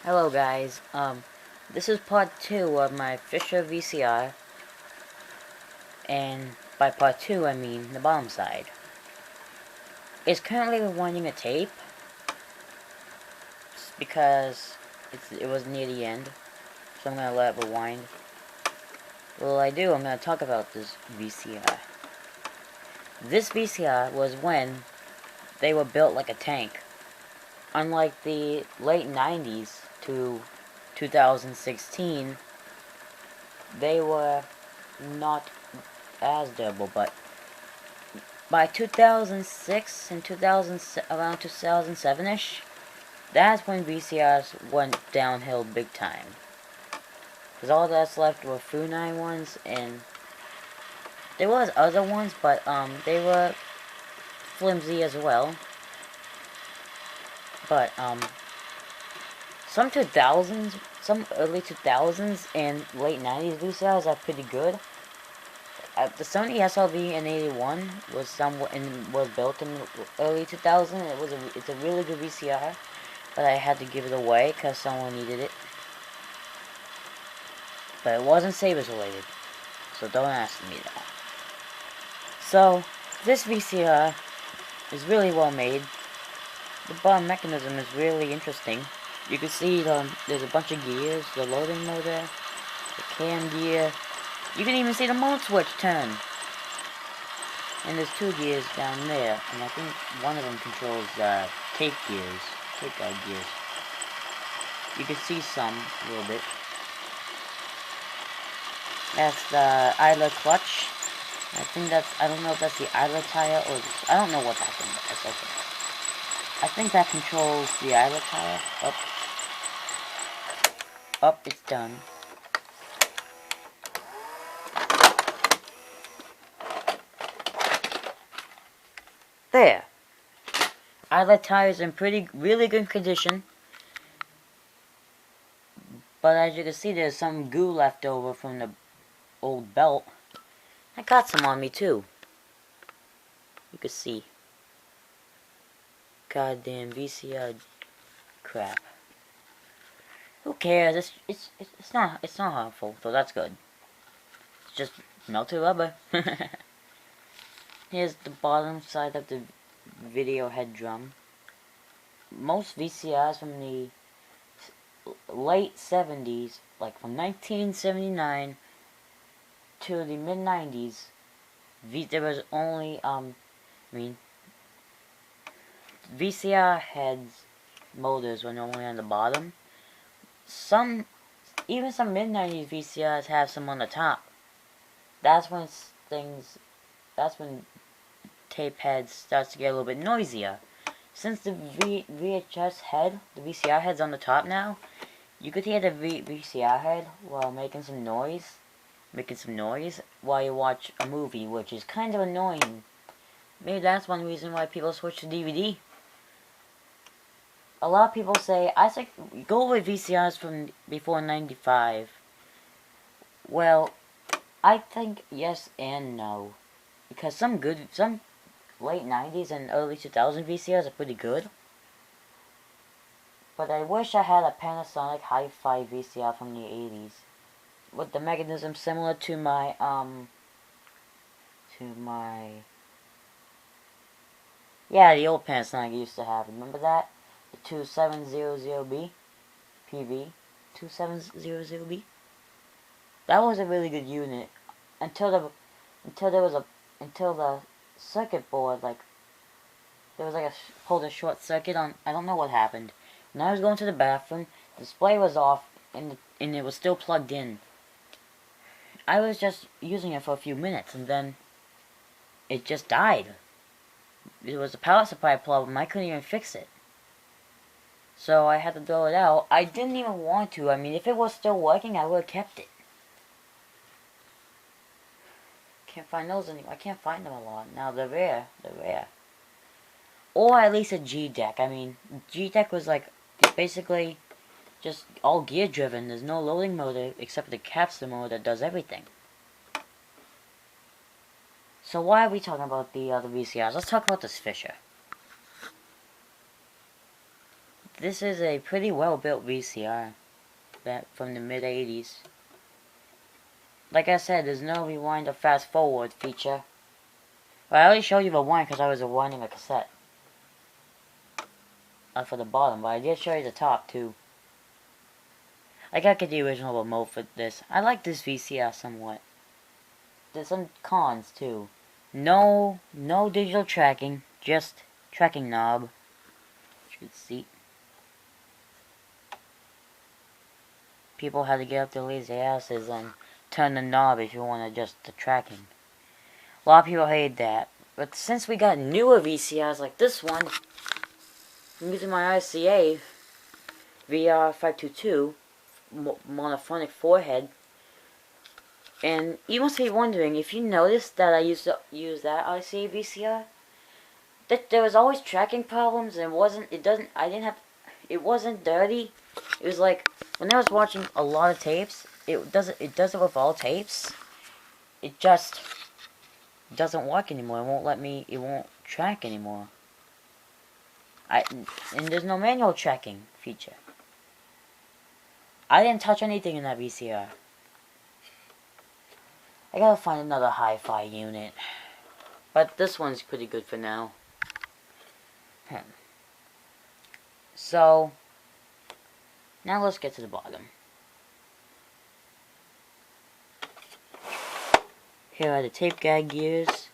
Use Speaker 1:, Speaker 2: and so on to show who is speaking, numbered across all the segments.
Speaker 1: Hello guys, this is part 2 of my Fisher VCR, and by part 2 I mean the bottom side. It's currently rewinding a tape, because it was near the end, so I'm gonna let it rewind. Well, I'm gonna talk about this VCR. This VCR was when they were built like a tank. Unlike the late 90s to 2016, they were not as durable, but by 2006 and around 2007-ish, that's when VCRs went downhill big time. Because all that's left were Funai ones, and there was other ones, but they were flimsy as well. But some early 2000s and late 90s VCRs are pretty good. The Sony SLV N81 was built in the early 2000s. It's a really good VCR, but I had to give it away because someone needed it. But it wasn't Sabres related, so don't ask me that. So this VCR is really well made. The bottom mechanism is really interesting. You can see there's a bunch of gears, the loading motor, the cam gear. You can even see the mode switch turn. And there's 2 gears down there, and I think one of them controls tape guide gears. You can see some, a little bit. That's the idler clutch. I don't know if that's the idler tire, or I don't know what that thing is. Okay. I think that controls the idler tire. Up, it's done. There. Idler tire's in really good condition. But as you can see, there's some goo left over from the old belt. I got some on me too. You can see. Goddamn VCR crap. Who cares? It's not harmful, so that's good. It's just melted rubber. Here's the bottom side of the video head drum. Most VCRs from the late 70s, like from 1979 to the mid 90s, there was only VCR heads motors were normally on the bottom. Even some mid 90s VCRs have some on the top. That's when tape heads starts to get a little bit noisier. Since the VHS head, the VCR head's on the top now, you could hear the VCR head while making some noise while you watch a movie, which is kind of annoying. Maybe that's one reason why people switch to DVD. A lot of people say, I say go with VCRs from before 95. Well, I think yes and no. Because some late 90s and early 2000s VCRs are pretty good. But I wish I had a Panasonic Hi-Fi VCR from the 80s. With the mechanism similar to my, yeah, the old Panasonic I used to have. Remember that? The 2700B? PV? 2700B? That was a really good unit. Until the circuit board, there was pulled a short circuit on, I don't know what happened. When I was going to the bathroom, the display was off, and it was still plugged in. I was just using it for a few minutes, and then it just died. It was a power supply problem. I couldn't even fix it. So I had to throw it out. I didn't even want to. I mean, if it was still working, I would have kept it. Can't find those anymore. I can't find them a lot. Now, they're rare. Or at least a G-Deck. I mean, G-Deck was basically just all gear driven. There's no loading motor except for the capsule motor that does everything. So why are we talking about the other VCRs? Let's talk about this Fisher. this is a pretty well built VCR that from the mid 80s. Like I said, there's no rewind or fast forward feature. Well, I already showed you the one because I was rewinding a cassette. For the bottom, but I did show you the top too. I gotta get the original remote for this. I like this VCR somewhat. There's some cons too. No digital tracking, just tracking knob. Should see. People had to get up their lazy asses and turn the knob if you want to adjust the tracking. A lot of people hate that. But since we got newer VCRs like this one, I'm using my RCA VCR-4000 monophonic forehead. And you must be wondering, if you noticed that I used to use that RCA VCR, that there was always tracking problems, and it wasn't dirty. It was like, when I was watching a lot of tapes, it does it with all tapes. It just doesn't work anymore. It won't track anymore. And there's no manual tracking feature. I didn't touch anything in that VCR. I gotta find another hi-fi unit. But this one's pretty good for now. So, now let's get to the bottom. Here are the tape guide gears.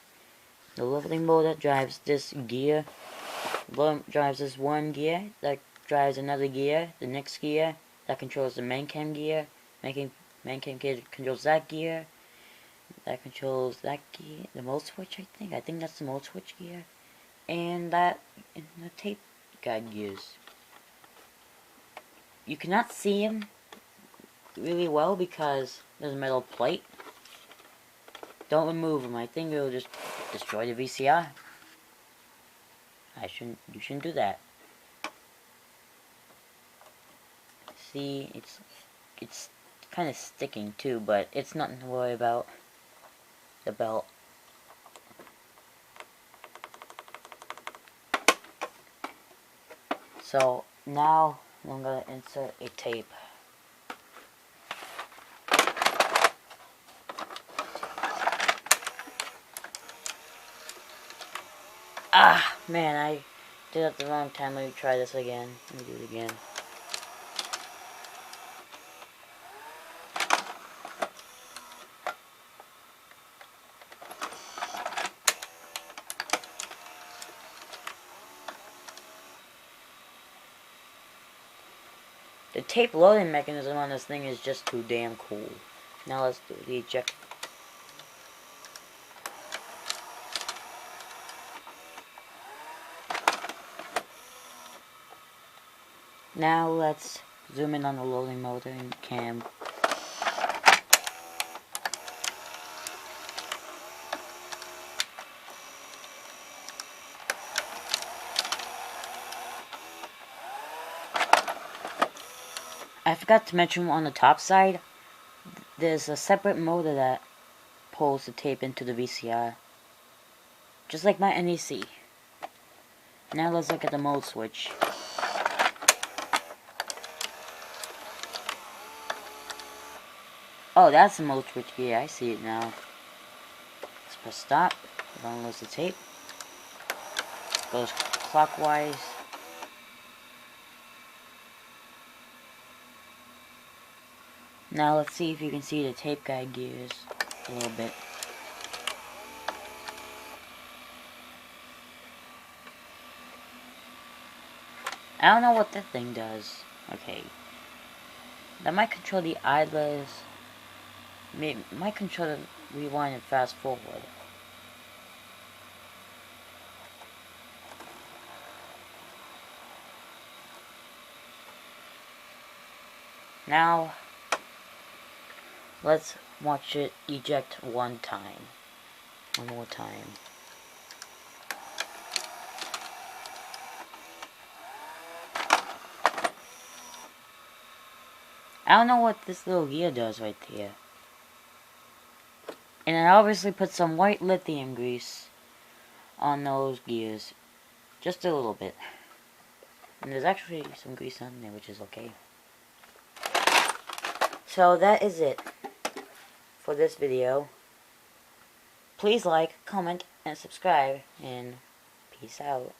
Speaker 1: The leveling motor drives this gear. Drives this one gear. That drives another gear. The next gear. That controls the main cam gear. Main cam gear controls that gear. That controls that gear. The mode switch, I think. I think that's the mode switch gear. And the tape guide gears. You cannot see them really well because there's a metal plate. Don't remove them. I think it will just destroy the VCR. You shouldn't do that. See, it's kind of sticking too, but it's nothing to worry about. The belt. So now I'm gonna insert a tape. Ah, man, I did it at the wrong time. Let me try this again. Let me do it again. The tape loading mechanism on this thing is just too damn cool. Now let's do the eject. Now let's zoom in on the loading motor and cam. I forgot to mention on the top side, there's a separate motor that pulls the tape into the VCR. Just like my NEC. Now let's look at the mode switch. Oh, that's the mode switch gear. I see it now. Let's press stop. It unloads the tape. Goes clockwise. Now let's see if you can see the tape guide gears a little bit. I don't know what that thing does. Okay. That might control the idlers. Might control the rewind and fast forward. Now, let's watch it eject one time. One more time. I don't know what this little gear does right there. And I obviously put some white lithium grease on those gears. Just a little bit. And there's actually some grease on there, which is okay. So that is it for this video. Please like, comment, and subscribe, and peace out.